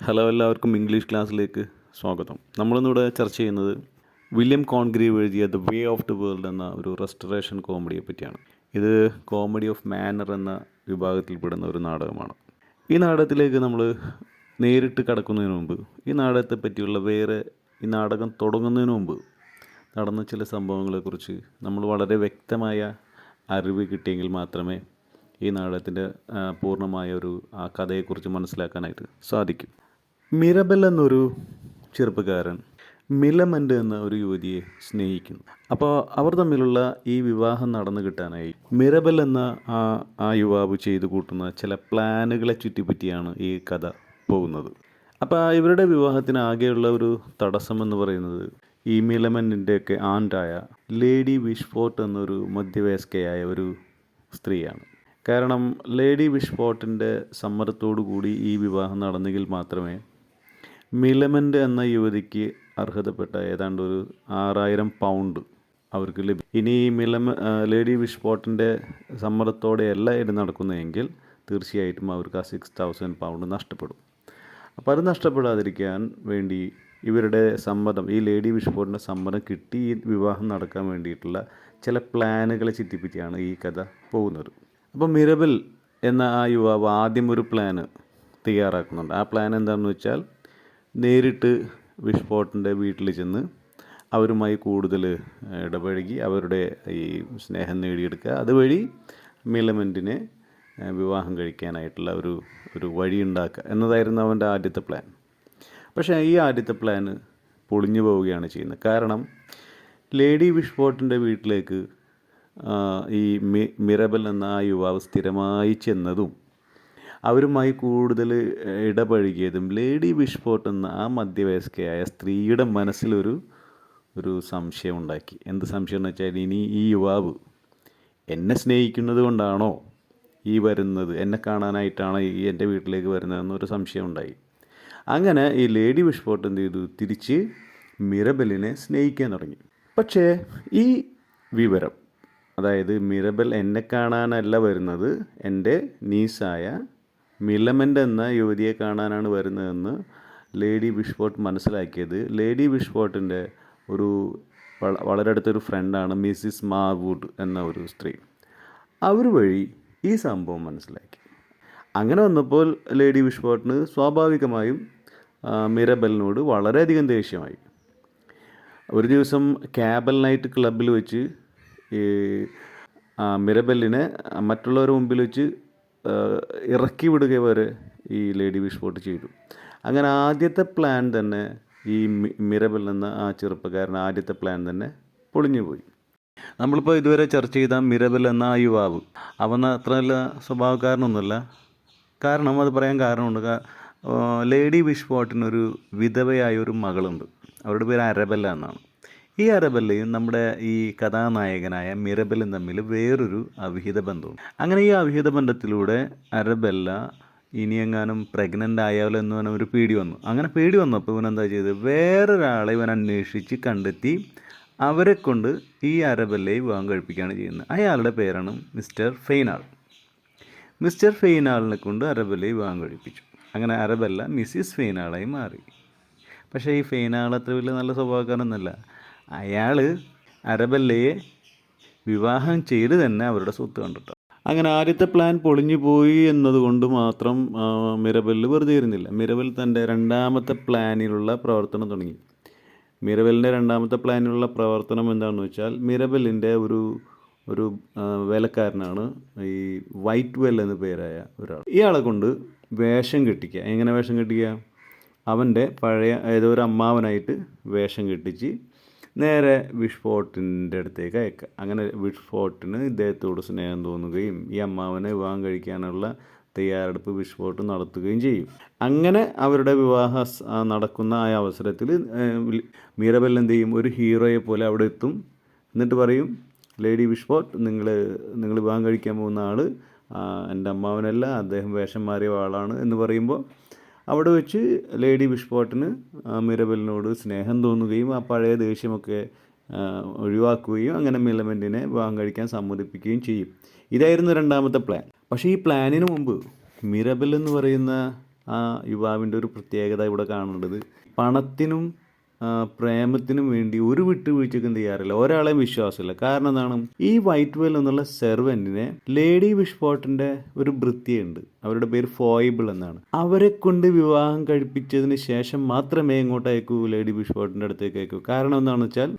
Hello, എല്ലാവർക്കും English ക്ലാസ്സിലേക്ക് സ്വാഗതം. നമ്മളിന്നിവിടെ ചർച്ച ചെയ്യുന്നത് വില്യം കോൺഗ്രീവ് എഴുതിയ the way of the world എന്ന ഒരു റെസ്റ്റോറേഷൻ കോമഡിയെ പറ്റിയാണ്. ഇത് കോമഡി ഓഫ് മാനർ എന്ന വിഭാഗത്തിൽപ്പെടുന്ന ഒരു നാടകമാണ്. ഈ നാടകത്തിലേക്ക് നമ്മൾ നേരിട്ട് കടക്കുന്നതിന് മുമ്പ് ഈ നാടകത്തെ പറ്റിയുള്ള ഈ നാടകം തുടങ്ങുന്നതിന് മുമ്പ് നടന്ന ചില സംഭവങ്ങളെക്കുറിച്ച് നമ്മൾ വളരെ വ്യക്തമായ അറിവ് കിട്ടിയെങ്കിൽ മാത്രമേ ഈ നാടകത്തിൻ്റെ പൂർണ്ണമായ ആ കഥയെക്കുറിച്ച് മനസ്സിലാക്കാനായിട്ട് സാധിക്കും. മിറബൽ എന്നൊരു ചെറുപ്പക്കാരൻ മിലമൻ്റ് എന്ന ഒരു യുവതിയെ സ്നേഹിക്കുന്നു. അപ്പോൾ അവർ തമ്മിലുള്ള ഈ വിവാഹം നടന്നു കിട്ടാനായി മിറബൽ എന്ന ആ യുവാവ് ചെയ്തു കൂട്ടുന്ന ചില പ്ലാനുകളെ ചുറ്റിപ്പറ്റിയാണ് ഈ കഥ പോകുന്നത്. അപ്പോൾ ഇവരുടെ വിവാഹത്തിന് ആകെയുള്ള ഒരു തടസ്സമെന്ന് പറയുന്നത് ഈ മിലമൻ്റിൻ്റെയൊക്കെ ആൻറ്റായ ലേഡി വിഷ്ഫോർട്ട് എന്നൊരു മധ്യവയസ്കയായ ഒരു സ്ത്രീയാണ്. കാരണം ലേഡി വിഷ്ഫോർട്ടിൻ്റെ സമ്മതത്തോടു കൂടി ഈ വിവാഹം നടന്നെങ്കിൽ മാത്രമേ മിലമൻ്റ് എന്ന യുവതിക്ക് അർഹതപ്പെട്ട ഏതാണ്ട് ഒരു 6000 പൗണ്ട് അവർക്ക് ലഭിക്കും. ഇനി ലേഡി വിഷ്ഫോർട്ടിൻ്റെ സമ്മതത്തോടെയല്ല ഇത് നടക്കുന്നതെങ്കിൽ തീർച്ചയായിട്ടും അവർക്ക് ആ 6000 പൗണ്ട് നഷ്ടപ്പെടും. അപ്പോൾ അത് നഷ്ടപ്പെടാതിരിക്കാൻ വേണ്ടി ഇവരുടെ സമ്മതം, ഈ ലേഡി വിഷ്ഫോർട്ടിൻ്റെ സമ്മതം കിട്ടി ഈ വിവാഹം നടക്കാൻ വേണ്ടിയിട്ടുള്ള ചില പ്ലാനുകളെ ചുറ്റിപ്പറ്റിയാണ് ഈ കഥ പോകുന്നത്. അപ്പോൾ മിറബൽ എന്ന ആ യുവാവ് ആദ്യം ഒരു പ്ലാന് തയ്യാറാക്കുന്നുണ്ട്. ആ പ്ലാൻ എന്താണെന്ന് വെച്ചാൽ നേരിട്ട് വിഷ്ഫോർട്ടിൻ്റെ വീട്ടിൽ ചെന്ന് അവരുമായി കൂടുതൽ ഇടപഴകി അവരുടെ ഈ സ്നേഹം നേടിയെടുക്കുക, അതുവഴി മിലമൻ്റിനെ വിവാഹം കഴിക്കാനായിട്ടുള്ള ഒരു വഴി ഉണ്ടാക്കുക എന്നതായിരുന്നു അവൻ്റെ ആദ്യത്തെ പ്ലാൻ. പക്ഷേ ഈ ആദ്യത്തെ പ്ലാന് പൊളിഞ്ഞു പോവുകയാണ് ചെയ്യുന്നത്. കാരണം ലേഡി വിഷ്ഫോർട്ടിൻ്റെ വീട്ടിലേക്ക് ഈ മിറബൽ എന്ന ആ യുവാവ് സ്ഥിരമായി ചെന്നതും അവരുമായി കൂടുതൽ ഇടപഴകിയതും ലേഡി വിഷ്ഫോർട്ട് എന്ന ആ മധ്യവയസ്കയായ സ്ത്രീയുടെ മനസ്സിലൊരു സംശയം ഉണ്ടാക്കി. എന്ത് സംശയം എന്ന് വെച്ചാൽ, ഇനി ഈ യുവാവ് എന്നെ സ്നേഹിക്കുന്നത് കൊണ്ടാണോ ഈ വരുന്നത്, എന്നെ കാണാനായിട്ടാണോ ഈ എൻ്റെ വീട്ടിലേക്ക് വരുന്നതെന്നൊരു സംശയം ഉണ്ടായി. അങ്ങനെ ഈ ലേഡി വിഷ്ഫോർട്ട് എന്ത് ചെയ്തു, തിരിച്ച് മിറബലിനെ സ്നേഹിക്കാൻ തുടങ്ങി. പക്ഷേ ഈ വിവരം, അതായത് മിറബൽ എന്നെ കാണാനല്ല വരുന്നത്, എൻ്റെ നീസായ മിലമൻ്റ് എന്ന യുവതിയെ കാണാനാണ് വരുന്നതെന്ന് ലേഡി വിഷ്ഫോർട്ട് മനസ്സിലാക്കിയത് ലേഡി വിഷ്ഫോർട്ടിൻ്റെ വളരെ അടുത്തൊരു ഫ്രണ്ടാണ് മിസ്സിസ് മാർവുഡ് എന്ന ഒരു സ്ത്രീ. അവർ വഴി ഈ സംഭവം മനസ്സിലാക്കി. അങ്ങനെ വന്നപ്പോൾ ലേഡി വിഷ്ഫോർട്ടിന് സ്വാഭാവികമായും മിറബലിനോട് വളരെയധികം ദേഷ്യമായി. ഒരു ദിവസം ക്യാബൽ നൈറ്റ് ക്ലബ്ബിൽ വെച്ച് ഈ മിറബലിനെ മറ്റുള്ളവരുടെ മുമ്പിൽ വെച്ച് ഇറക്കി വിടുക വരെ ഈ ലേഡി വിഷ്ഫോർട്ട് ചെയ്തു. അങ്ങനെ ആദ്യത്തെ പ്ലാൻ തന്നെ, ഈ മിറബൽ എന്ന ആ ചെറുപ്പക്കാരൻ ആദ്യത്തെ പ്ലാൻ തന്നെ പൊളിഞ്ഞുപോയി. നമ്മളിപ്പോൾ ഇതുവരെ ചർച്ച ചെയ്ത മിറബൽ എന്ന ആ യുവാവ്, അവൻ അത്ര നല്ല സ്വഭാവക്കാരനൊന്നുമല്ല. കാരണം അത് പറയാൻ കാരണമുണ്ട്. ലേഡി വിഷ്ഫോർട്ടിനൊരു വിധവയായ ഒരു മകളുണ്ട്. അവരുടെ പേര് അരബെല്ല എന്നാണ്. ഈ അരബെല്ലയും നമ്മുടെ ഈ കഥാനായകനായ മിറബലും തമ്മിൽ വേറൊരു അവിഹിത ബന്ധമുണ്ട്. അങ്ങനെ ഈ അവിഹിത ബന്ധത്തിലൂടെ അരബെല്ല ഇനിയെങ്ങാനും പ്രഗ്നൻ്റ് ആയാലോ എന്ന് പറഞ്ഞ ഒരു പേടി വന്നു. അങ്ങനെ പേടി വന്നപ്പോൾ ഇവൻ എന്താ ചെയ്തത്, വേറൊരാളെ ഇവൻ അന്വേഷിച്ച് കണ്ടെത്തി അവരെ കൊണ്ട് ഈ അരബെല്ലയെ വിവാഹം കഴിപ്പിക്കുകയാണ് ചെയ്യുന്നത്. അയാളുടെ പേരാണ് മിസ്റ്റർ ഫെയ്നാൾ. മിസ്റ്റർ ഫെയ്നാളിനെ കൊണ്ട് അരബെല്ലയെ വിവാഹം കഴിപ്പിച്ചു. അങ്ങനെ അരബെല്ല മിസ്സിസ് ഫെയ്നാളായി മാറി. പക്ഷേ ഈ ഫെയ്നാൾ അത്ര വലിയ നല്ല സ്വഭാവക്കാരനൊന്നുമല്ല. അയാൾ അരബെല്ലയെ വിവാഹം ചെയ്ത് തന്നെ അവരുടെ സ്വത്ത് കണ്ടിട്ട്. അങ്ങനെ ആദ്യത്തെ പ്ലാൻ പൊളിഞ്ഞു പോയി എന്നതുകൊണ്ട് മാത്രം മിറബൽ വെറുതെ ഇരുന്നില്ല. മിറബൽ തൻ്റെ രണ്ടാമത്തെ പ്ലാനിലുള്ള പ്രവർത്തനം തുടങ്ങി. മിറബലിൻ്റെ രണ്ടാമത്തെ പ്ലാനിലുള്ള പ്രവർത്തനം എന്താണെന്ന് വെച്ചാൽ, മിറബലിൻ്റെ ഒരു വേലക്കാരനാണ് ഈ വൈറ്റ് വെൽ എന്ന പേരായ ഒരാൾ. ഇയാളെ കൊണ്ട് വേഷം കെട്ടിക്കുക. എങ്ങനെ വേഷം കെട്ടിക്കുക? അവൻ്റെ പഴയ ഏതോ ഒരു അമ്മാവനായിട്ട് വേഷം കെട്ടിച്ച് നേരെ വിഷ്ഫോർട്ടിൻ്റെ അടുത്തേക്ക് അയക്കുക. അങ്ങനെ വിഷ്ഫോർട്ടിന് ഇദ്ദേഹത്തോട് സ്നേഹം തോന്നുകയും ഈ അമ്മാവനെ വിവാഹം കഴിക്കാനുള്ള തയ്യാറെടുപ്പ് വിഷ്ഫോർട്ട് നടത്തുകയും ചെയ്യും. അങ്ങനെ അവരുടെ വിവാഹം നടക്കുന്ന ആ അവസരത്തിൽ മിറബൽ എന്ത് ചെയ്യും, ഒരു ഹീറോയെ പോലെ അവിടെ എത്തും. എന്നിട്ട് പറയും, ലേഡി വിഷ്ഫോർട്ട്, നിങ്ങൾ വിവാഹം കഴിക്കാൻ പോകുന്ന ആൾ എൻ്റെ അമ്മാവനല്ല, അദ്ദേഹം വേഷം മാറിയ ആളാണ് എന്ന് പറയുമ്പോൾ അവിടെ വെച്ച് ലേഡി വിഷ്ഫോർട്ടിന് മിറബലിനോട് സ്നേഹം തോന്നുകയും ആ പഴയ ദേഷ്യമൊക്കെ ഒഴിവാക്കുകയും അങ്ങനെ മിലമൻ്റിനെ വിവാഹം കഴിക്കാൻ സമ്മതിപ്പിക്കുകയും ചെയ്യും. ഇതായിരുന്നു രണ്ടാമത്തെ പ്ലാൻ. പക്ഷേ ഈ പ്ലാനിന് മുമ്പ് മിറബൽ എന്ന് പറയുന്ന ആ യുവാവിൻ്റെ ഒരു പ്രത്യേകത ഇവിടെ കാണേണ്ടത്. പണത്തിനും പ്രേമത്തിനും വേണ്ടി ഒരു വിട്ടുവീഴ്ചയ്ക്കും തയ്യാറില്ല, ഒരാളെയും വിശ്വാസമില്ല. കാരണം എന്താണ്, ഈ വൈറ്റ് വെൽ എന്നുള്ള സെർവൻറ്റിനെ ലേഡി വിഷ്പോട്ടിൻ്റെ ഒരു ഭൃത്യയുണ്ട്, അവരുടെ പേര് ഫോയിബിൾ എന്നാണ്. അവരെ കൊണ്ട് വിവാഹം കഴിപ്പിച്ചതിന് ശേഷം മാത്രമേ ഇങ്ങോട്ട് അയക്കൂ, ലേഡി വിഷ്പോട്ടിൻ്റെ അടുത്തേക്ക് അയക്കൂ. കാരണം എന്താണെന്ന് വെച്ചാൽ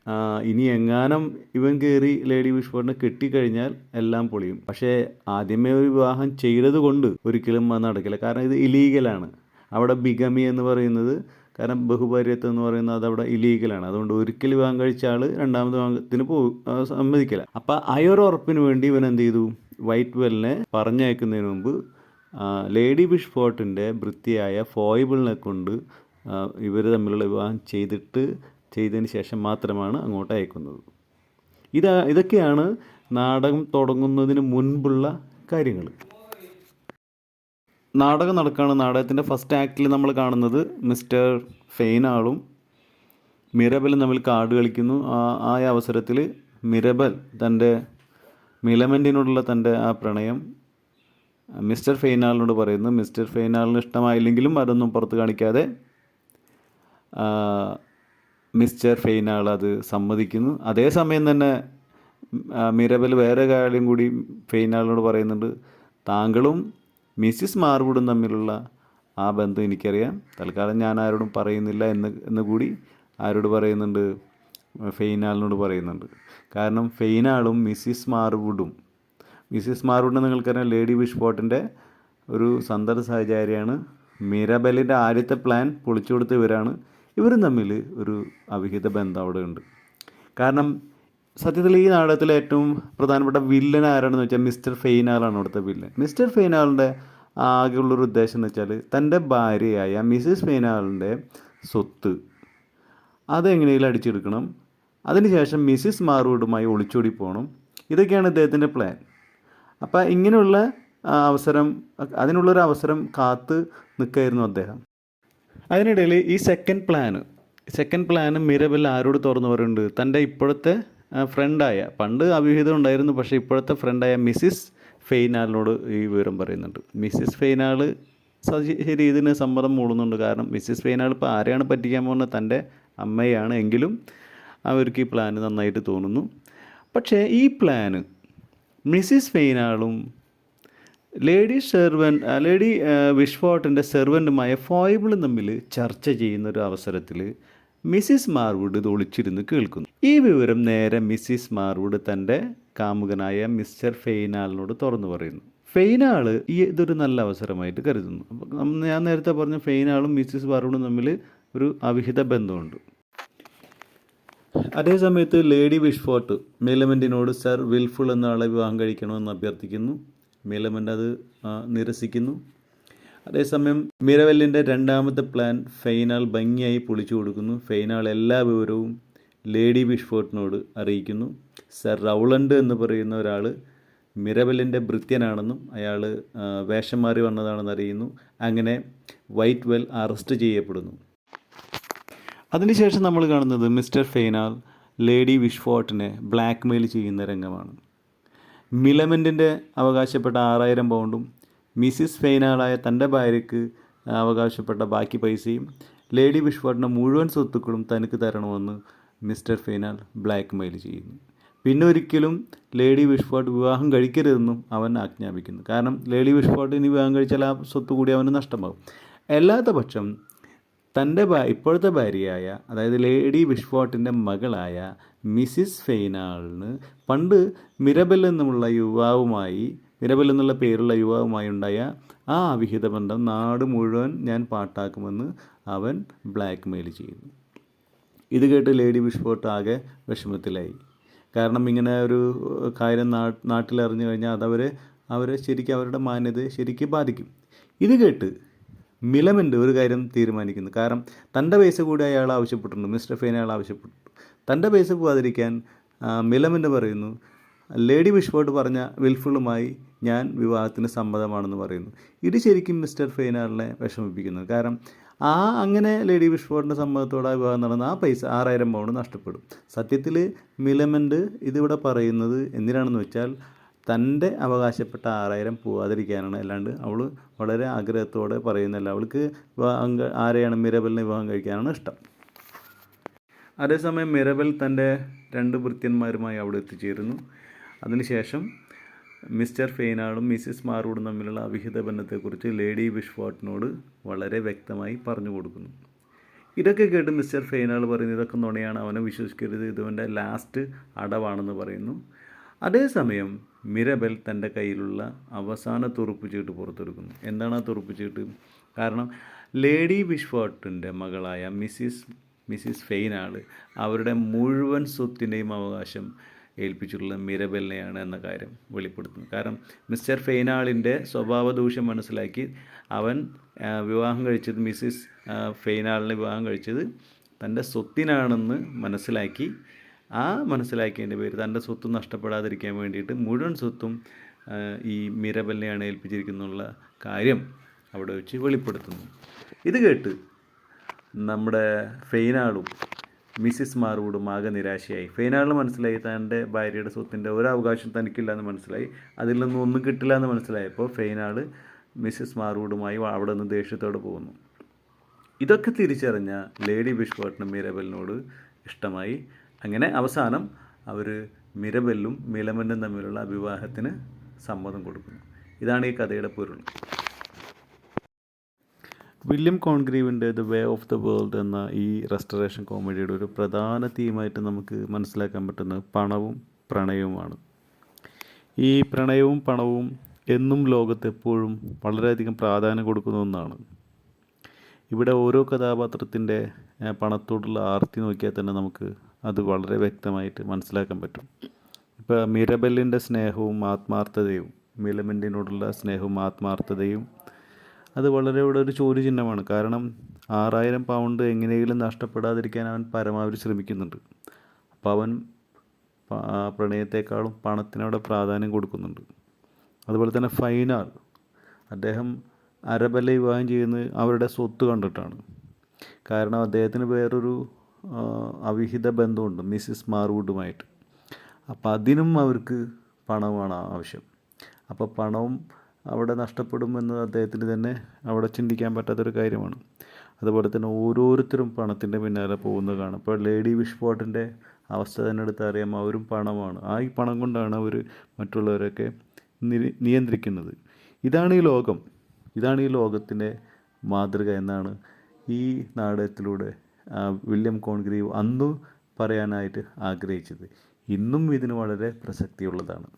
ഇനി എങ്ങാനും ഇവൻ കയറി ലേഡി വിഷ്പോട്ടിനെ കെട്ടിക്കഴിഞ്ഞാൽ എല്ലാം പൊളിയും. പക്ഷേ ആദ്യമേ ഒരു വിവാഹം ചെയ്തത് കൊണ്ട് ഒരിക്കലും അത് നടക്കില്ല. കാരണം ഇത് ഇലീഗലാണ്. അവിടെ ബിഗമി എന്ന് പറയുന്നത്, കാരണം ബഹുഭാര്യത്വം എന്ന് പറയുന്നത് അതവിടെ ഇലീഗലാണ്. അതുകൊണ്ട് ഒരിക്കൽ വിവാഹം കഴിച്ച ആൾ രണ്ടാമത് വിവാഹത്തിന് സമ്മതിക്കില്ല. അപ്പം ആ ഒരു ഉറപ്പിന് വേണ്ടി ഇവൻ എന്ത് ചെയ്തു, വൈറ്റ് വെല്ലിനെ പറഞ്ഞയക്കുന്നതിന് മുമ്പ് ലേഡി വിഷ്പോട്ടിൻ്റെ ഭൃത്യയായ ഫോയിബിളിനെ കൊണ്ട് ഇവർ തമ്മിലുള്ള വിവാഹം ചെയ്തതിന് ശേഷം മാത്രമാണ് അങ്ങോട്ട് അയക്കുന്നത്. ഇതൊക്കെയാണ് നാടകം തുടങ്ങുന്നതിന് മുൻപുള്ള കാര്യങ്ങൾ. നാടകം നടക്കുകയാണ്. നാടകത്തിൻ്റെ ഫസ്റ്റ് ആക്റ്റിൽ നമ്മൾ കാണുന്നത് മിസ്റ്റർ ഫെയ്നാളും മിറബലും തമ്മിൽ കാർഡ് കളിക്കുന്നു. ആ അവസരത്തിൽ മിറബൽ തൻ്റെ മിലമെൻറ്റിനോടുള്ള തൻ്റെ ആ പ്രണയം മിസ്റ്റർ ഫെയ്നാളിനോട് പറയുന്നു. മിസ്റ്റർ ഫെയ്നാളിന് ഇഷ്ടമായില്ലെങ്കിലും അതൊന്നും പുറത്ത് കാണിക്കാതെ മിസ്റ്റർ ഫെയ്നാൾ അത് സമ്മതിക്കുന്നു. അതേസമയം തന്നെ മിറബൽ വേറെ കാര്യം കൂടി ഫെയ്നാളിനോട് പറയുന്നുണ്ട്, താങ്കളും മിസ്സിസ് മാർവുഡും തമ്മിലുള്ള ആ ബന്ധം എനിക്കറിയാം, തൽക്കാലം ഞാൻ ആരോടും പറയുന്നില്ല എന്ന് കൂടി ആരോട് പറയുന്നുണ്ട്, ഫെയ്നാളിനോട് പറയുന്നുണ്ട്. കാരണം ഫെയ്നാളും മിസ്സിസ് മാർവുഡും നിങ്ങൾക്കറിയാം ലേഡി വിഷ്പോട്ടിൻ്റെ ഒരു സന്തത സഹചാരിയാണ്. മിറബലിൻ്റെ ആദ്യത്തെ പ്ലാൻ പൊളിച്ചു കൊടുത്ത ഇവരും തമ്മിൽ ഒരു അവിഹിത ബന്ധം അവിടെ ഉണ്ട്. കാരണം സത്യത്തിൽ ഈ നാടകത്തിലെ ഏറ്റവും പ്രധാനപ്പെട്ട വില്ലൻ ആരാണെന്ന് വെച്ചാൽ മിസ്റ്റർ ഫെയ്നാളാണ് അവിടുത്തെ വില്ലൻ. മിസ്റ്റർ ഫെയ്നാളിൻ്റെ ആകെയുള്ളൊരു ഉദ്ദേശം എന്ന് വെച്ചാൽ തൻ്റെ ഭാര്യയായ മിസ്സിസ് ഫെയ്നാളിൻ്റെ സ്വത്ത് അതെങ്ങനെയും അടിച്ചെടുക്കണം, അതിനുശേഷം മിസ്സിസ് മാർവുഡുമായി ഒളിച്ചോടി പോകണം. ഇതൊക്കെയാണ് ഇദ്ദേഹത്തിൻ്റെ പ്ലാൻ. അപ്പോൾ ഇങ്ങനെയുള്ള അതിനുള്ളൊരു അവസരം കാത്ത് നിൽക്കുകയായിരുന്നു അദ്ദേഹം. അതിനിടയിൽ ഈ സെക്കൻഡ് പ്ലാന് മിറബൽ ആരോട് തുറന്നു പറയുന്നുണ്ട്, തൻ്റെ ഇപ്പോഴത്തെ ഫ്രണ്ടായ, പണ്ട് അവിഹിതം ഉണ്ടായിരുന്നു പക്ഷേ ഇപ്പോഴത്തെ ഫ്രണ്ടായ മിസ്സിസ് ഫെയ്നാളിനോട് ഈ വിവരം പറയുന്നുണ്ട്. മിസ്സിസ് ഫെയ്നാൾ ശരി ഇതിന് സമ്മതം മൂളുന്നുണ്ട്. കാരണം മിസ്സിസ് ഫെയ്നാൾ ഇപ്പോൾ ആരെയാണ് പറ്റിക്കാൻ പോകുന്നത്, തൻ്റെ അമ്മയാണ്. എങ്കിലും അവർക്ക് ഈ പ്ലാന് നന്നായിട്ട് തോന്നുന്നു. പക്ഷേ ഈ പ്ലാന് മിസ്സിസ് ഫെയ്നാളും ലേഡി വിഷ്പോട്ടിൻ്റെ സെർവൻറ്റുമായ ഫോയിബിളും തമ്മിൽ ചർച്ച ചെയ്യുന്നൊരു അവസരത്തിൽ മിസ്സിസ് മാർവുഡ് ഇത് ഒളിച്ചിരുന്ന് കേൾക്കുന്നു. ഈ വിവരം നേരെ മിസ്സിസ് മാർവുഡ് തൻ്റെ കാമുകനായ മിസ്റ്റർ ഫെയ്നാളിനോട് തുറന്നു പറയുന്നു. ഫെയ്നാൾ ഇതൊരു നല്ല അവസരമായിട്ട് കരുതുന്നു. അപ്പം ഞാൻ നേരത്തെ പറഞ്ഞ ഫെയ്നാളും മിസ്സിസ് മാർവുഡും തമ്മിൽ ഒരു അവിഹിത ബന്ധമുണ്ട്. അതേസമയത്ത് ലേഡി വിഷ്പോട്ട് മിലമെൻറ്റിനോട് സർ വിൽഫുൾ എന്ന ആളെ വിവാഹം കഴിക്കണമെന്ന് അഭ്യർത്ഥിക്കുന്നു. മിലമെൻ്റ് അത് നിരസിക്കുന്നു. അതേസമയം മിറബലിൻ്റെ രണ്ടാമത്തെ പ്ലാൻ ഫെയ്നാൾ ഭംഗിയായി പൊളിച്ചു കൊടുക്കുന്നു. ഫെയ്നാൾ എല്ലാ വിവരവും ലേഡി വിഷ്പോട്ടിനോട് അറിയിക്കുന്നു. സർ റൗളണ്ട് എന്ന് പറയുന്ന ഒരാൾ മിറബലിൻ്റെ ഭൃത്യനാണെന്നും അയാൾ വേഷം മാറി വന്നതാണെന്ന് അറിയുന്നു. അങ്ങനെ വൈറ്റ് വെൽ അറസ്റ്റ് ചെയ്യപ്പെടുന്നു. അതിനുശേഷം നമ്മൾ കാണുന്നത് മിസ്റ്റർ ഫെയ്നാൾ ലേഡി വിഷ്പോട്ടിനെ ബ്ലാക്ക് മെയിൽ ചെയ്യുന്ന രംഗമാണ്. മിലമെൻറ്റിൻ്റെ അവകാശപ്പെട്ട 6000 പൗണ്ടും മിസ്സിസ് ഫെയ്നാളായ തൻ്റെ ഭാര്യയ്ക്ക് അവകാശപ്പെട്ട ബാക്കി പൈസയും ലേഡി വിഷ്പോട്ടിൻ്റെ മുഴുവൻ സ്വത്തുക്കളും തനിക്ക് തരണമെന്ന് മിസ്റ്റർ ഫെയ്നാൾ ബ്ലാക്ക് മെയിൽ ചെയ്യുന്നു. പിന്നെ ഒരിക്കലും ലേഡി വിഷ്പോട്ട് വിവാഹം കഴിക്കരുതെന്നും അവൻ ആജ്ഞാപിക്കുന്നു. കാരണം ലേഡി വിഷ്പോട്ട് ഇനി വിവാഹം കഴിച്ചാൽ ആ സ്വത്ത് കൂടി അവന് നഷ്ടമാകും. അല്ലാത്ത പക്ഷം തൻ്റെ ഇപ്പോഴത്തെ ഭാര്യയായ, അതായത് ലേഡി വിഷ്പോട്ടിൻ്റെ മകളായ മിസ്സിസ് ഫെയ്നാളിന് പണ്ട് മിറബൽ എന്നുള്ള പേരുള്ള യുവാവുമായി ഉണ്ടായ ആ അവിഹിത ബന്ധം നാട് മുഴുവൻ ഞാൻ പാട്ടാക്കുമെന്ന് അവൻ ബ്ലാക്ക് മെയിൽ ചെയ്യുന്നു. ഇത് കേട്ട് ലേഡി വിഷ്പോട്ട് ആകെ വിഷമത്തിലായി. കാരണം ഇങ്ങനെ ഒരു കാര്യം നാട്ടിലറിഞ്ഞു കഴിഞ്ഞാൽ അവരെ ശരിക്കും അവരുടെ മാന്യതയെ ശരിക്കും ബാധിക്കും. ഇത് കേട്ട് മിലമെൻ്റ് ഒരു കാര്യം തീരുമാനിക്കുന്നു. കാരണം തൻ്റെ പൈസ കൂടി അയാൾ ആവശ്യപ്പെട്ടിട്ടുണ്ട്, മിസ്റ്റർ ഫെയ്നാൾ ആവശ്യപ്പെട്ടു. തൻ്റെ പൈസ പോകാതിരിക്കാൻ മിലമെൻ്റ് പറയുന്നു, ലേഡി വിഷ്പോട്ട് പറഞ്ഞ വിൽഫുളുമായി ഞാൻ വിവാഹത്തിന് സമ്മതമാണെന്ന് പറയുന്നു. ഇത് ശരിക്കും മിസ്റ്റർ ഫെയ്നാളിനെ വിഷമിപ്പിക്കുന്നു. കാരണം അങ്ങനെ ലേഡി വിഷ്പോട്ടിൻ്റെ സമ്മതത്തോടെ വിവാഹം നടന്ന ആ പൈസ 6000 പൗണ്ട് നഷ്ടപ്പെടും. സത്യത്തിൽ മിലമെൻ്റ് ഇതിവിടെ പറയുന്നത് എന്തിനാണെന്ന് വെച്ചാൽ തൻ്റെ അവകാശപ്പെട്ട 6000 പോവാതിരിക്കാനാണ്. അല്ലാണ്ട് അവൾ വളരെ ആഗ്രഹത്തോടെ പറയുന്നില്ല. അവൾക്ക് ആരെയാണ്, മിറബലിനെ വിവാഹം കഴിക്കാനാണ് ഇഷ്ടം. അതേസമയം മിറബൽ തൻ്റെ 2 ഭൃത്യന്മാരുമായി അവിടെ എത്തിച്ചേരുന്നു. അതിനുശേഷം മിസ്റ്റർ ഫെയ്നാളും മിസ്സിസ് മാർവുഡും തമ്മിലുള്ള അവിഹിത ബന്ധത്തെക്കുറിച്ച് ലേഡി വിഷ്വാട്ടിനോട് വളരെ വ്യക്തമായി പറഞ്ഞു കൊടുക്കുന്നു. ഇതൊക്കെ കേട്ട് മിസ്റ്റർ ഫെയ്നാൾ പറയുന്നു, ഇതൊക്കെ നുണയാണ്, അവനെ വിശ്വസിക്കരുത്, ഇതുവൻ്റെ ലാസ്റ്റ് അടവാണെന്ന് പറയുന്നു. അതേസമയം മിറബൽ തൻ്റെ കയ്യിലുള്ള അവസാന തുറുപ്പ് ചീട്ട് പുറത്തെടുക്കുന്നു. എന്താണ് ആ തുറുപ്പ് ചീട്ട്? കാരണം ലേഡി വിഷ്വാട്ടിൻ്റെ മകളായ മിസ്സിസ് ഫെയ്നാൾ അവരുടെ മുഴുവൻ സ്വത്തിൻ്റെയും അവകാശം ഏൽപ്പിച്ചിട്ടുള്ള മിറബലിനെയാണ് എന്ന കാര്യം വെളിപ്പെടുത്തുന്നു. കാരണം മിസ്റ്റർ ഫെയ്നാളിൻ്റെ സ്വഭാവ ദൂഷ്യം മനസ്സിലാക്കി അവൻ വിവാഹം കഴിച്ചത്, മിസ്സിസ് ഫെയ്നാളിനെ വിവാഹം കഴിച്ചത് തൻ്റെ സ്വത്തിനാണെന്ന് മനസ്സിലാക്കി, ആ മനസ്സിലാക്കിയതിൻ്റെ പേര് തൻ്റെ സ്വത്ത് നഷ്ടപ്പെടാതിരിക്കാൻ വേണ്ടിയിട്ട് മുഴുവൻ സ്വത്തും ഈ മിറബലിനെയാണ് ഏൽപ്പിച്ചിരിക്കുന്നുള്ള കാര്യം അവിടെ വെച്ച് വെളിപ്പെടുത്തുന്നു. ഇത് കേട്ട് നമ്മുടെ ഫെയ്നാളും മിസ്സിസ് മാർവുഡും ആകെ നിരാശയായി. ഫെയ്നാളിന് മനസ്സിലായി തൻ്റെ ഭാര്യയുടെ സ്വത്തിൻ്റെ ഒരവകാശം തനിക്കില്ല എന്ന് മനസ്സിലായി. അതിൽ നിന്നും ഒന്നും കിട്ടില്ല എന്ന് മനസ്സിലായപ്പോൾ ഫെയ്നാൾ മിസ്സിസ് മാർവുഡുമായി അവിടെ നിന്ന് ദേഷ്യത്തോടെ പോകുന്നു. ഇതൊക്കെ തിരിച്ചറിഞ്ഞ ലേഡി വിഷ്വാട്ടിന് മിറബലിനോട് ഇഷ്ടമായി. അങ്ങനെ അവസാനം അവർ മിറബലും മിലമനും തമ്മിലുള്ള വിവാഹത്തിന് സമ്മതം കൊടുക്കുന്നു. ഇതാണ് ഈ കഥയുടെ പൊരുൾ. വില്യം കോൺഗ്രീവിൻ്റെ the way of the world എന്ന ഈ റെസ്റ്റോറേഷൻ കോമഡിയുടെ ഒരു പ്രധാന തീമായിട്ട് നമുക്ക് മനസ്സിലാക്കാൻ പറ്റുന്നത് പണവും പ്രണയവുമാണ്. ഈ പ്രണയവും പണവും എന്നും ലോകത്ത് എപ്പോഴും വളരെയധികം പ്രാധാന്യം കൊടുക്കുന്ന ഒന്നാണ്. ഇവിടെ ഓരോ കഥാപാത്രത്തിൻ്റെ പണത്തോടുള്ള ആർത്തി നോക്കിയാൽ തന്നെ നമുക്ക് അത് വളരെ വ്യക്തമായിട്ട് മനസ്സിലാക്കാൻ പറ്റും. ഇപ്പോൾ മിറബലിൻ്റെ സ്നേഹവും ആത്മാർത്ഥതയും, മിലമൻറ്റിനോടുള്ള സ്നേഹവും ആത്മാർത്ഥതയും അത് വളരെ ഇവിടെ ഒരു ചോദ്യചിഹ്നമാണ്. കാരണം 6000 പൗണ്ട് എങ്ങനെയെങ്കിലും നഷ്ടപ്പെടാതിരിക്കാൻ അവൻ പരമാവധി ശ്രമിക്കുന്നുണ്ട്. അപ്പോൾ അവൻ പ്രണയത്തെക്കാളും പണത്തിനവിടെ പ്രാധാന്യം കൊടുക്കുന്നുണ്ട്. അതുപോലെ തന്നെ ഫൈനാൾ, അദ്ദേഹം അരബലെ വിവാഹം ചെയ്യുന്നത് അവരുടെ സ്വത്ത് കണ്ടിട്ടാണ്. കാരണം അദ്ദേഹത്തിന് വേറൊരു അവിഹിത ബന്ധമുണ്ട് മിസ്സിസ് മാർവുഡുമായിട്ട്. അപ്പോൾ അതിനും അവർക്ക് പണമാണ് ആവശ്യം. അപ്പോൾ പണവും അവിടെ നഷ്ടപ്പെടുമെന്ന് അദ്ദേഹത്തിന് തന്നെ അവിടെ ചിന്തിക്കാൻ പറ്റാത്തൊരു കാര്യമാണ്. അതുപോലെ തന്നെ ഓരോരുത്തരും പണത്തിൻ്റെ പിന്നാലെ പോകുന്നത് കാണാം. ഇപ്പോൾ ലേഡി വിഷ്വാട്ടിൻ്റെ അവസ്ഥ തന്നെ എടുത്താൽ അറിയാം, അവരും പണമാണ്. ഈ പണം കൊണ്ടാണ് അവർ മറ്റുള്ളവരൊക്കെ നിയന്ത്രിക്കുന്നത്. ഇതാണ് ഈ ലോകം, ഇതാണ് ഈ ലോകത്തിൻ്റെ മാതൃക എന്നാണ് ഈ നാടകത്തിലൂടെ വില്യം കോൺഗ്രീവ് അന്ന് പറയാനായിട്ട് ആഗ്രഹിച്ചത്. ഇന്നും ഇതിന് വളരെ പ്രസക്തിയുള്ളതാണ്.